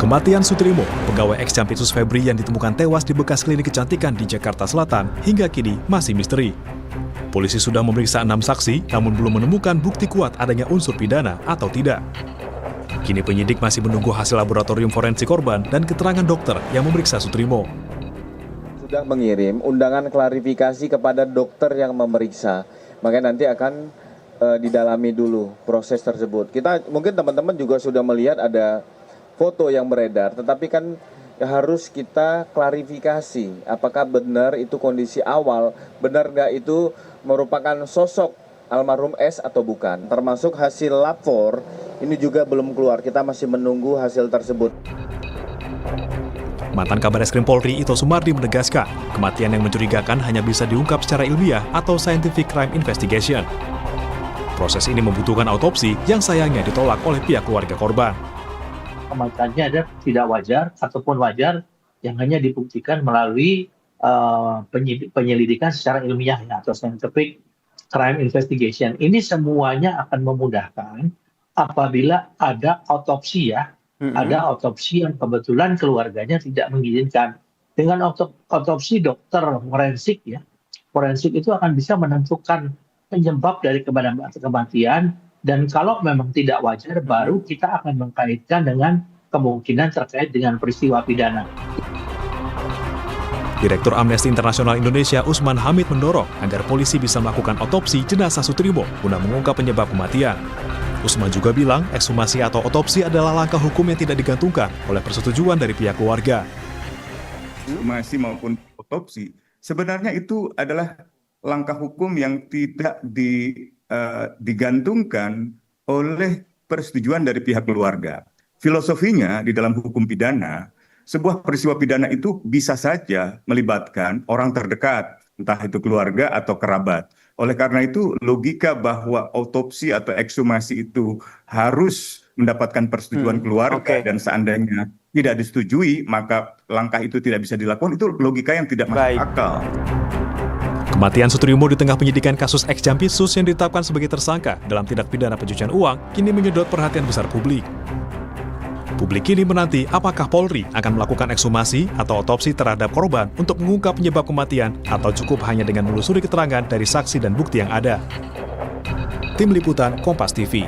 Kematian Sutrimo, pegawai ex-Jampitsus Febri yang ditemukan tewas di bekas klinik kecantikan di Jakarta Selatan, hingga kini masih misteri. Polisi sudah memeriksa 6 saksi, namun belum menemukan bukti kuat adanya unsur pidana atau tidak. Kini penyidik masih menunggu hasil laboratorium forensik korban dan keterangan dokter yang memeriksa Sutrimo. Sudah mengirim undangan klarifikasi kepada dokter yang memeriksa, makanya nanti akan didalami dulu proses tersebut. Mungkin teman-teman juga sudah melihat ada foto yang beredar, tetapi kan harus kita klarifikasi apakah benar itu kondisi awal, benar nggak itu merupakan sosok almarhum S atau bukan. Termasuk hasil lapor ini juga belum keluar, kita masih menunggu hasil tersebut. Mantan Kabar Eskrim Polri Ito Sumardi menegaskan, kematian yang mencurigakan hanya bisa diungkap secara ilmiah atau scientific crime investigation. Proses ini membutuhkan autopsi yang sayangnya ditolak oleh pihak keluarga korban. Kematiannya ada tidak wajar ataupun wajar yang hanya dibuktikan melalui penyelidikan secara ilmiah atau scientific crime investigation. Ini semuanya akan memudahkan apabila ada autopsi ada autopsi yang kebetulan keluarganya tidak mengizinkan. Dengan autopsi dokter forensik forensik itu akan bisa menentukan penyebab dari kematian. Dan kalau memang tidak wajar, baru kita akan mengkaitkan dengan kemungkinan terkait dengan peristiwa pidana. Direktur Amnesty International Indonesia Usman Hamid mendorong agar polisi bisa melakukan otopsi jenazah Sutrimo guna mengungkap penyebab kematian. Usman juga bilang ekshumasi atau otopsi adalah langkah hukum yang tidak digantungkan oleh persetujuan dari pihak keluarga. Ekshumasi maupun otopsi sebenarnya itu adalah langkah hukum yang tidak digantungkan oleh persetujuan dari pihak keluarga. Filosofinya di dalam hukum pidana, sebuah peristiwa pidana itu bisa saja melibatkan orang terdekat, entah itu keluarga atau kerabat. Oleh karena itu, logika bahwa otopsi atau ekshumasi itu harus mendapatkan persetujuan keluarga dan seandainya tidak disetujui, maka langkah itu tidak bisa dilakukan, itu logika yang tidak masuk akal. Kematian Sutrimo di tengah penyidikan kasus ex-Jampitsus yang ditetapkan sebagai tersangka dalam tindak pidana pencucian uang kini menyedot perhatian besar publik. Publik kini menanti apakah Polri akan melakukan ekshumasi atau otopsi terhadap korban untuk mengungkap penyebab kematian atau cukup hanya dengan menelusuri keterangan dari saksi dan bukti yang ada. Tim Liputan Kompas TV.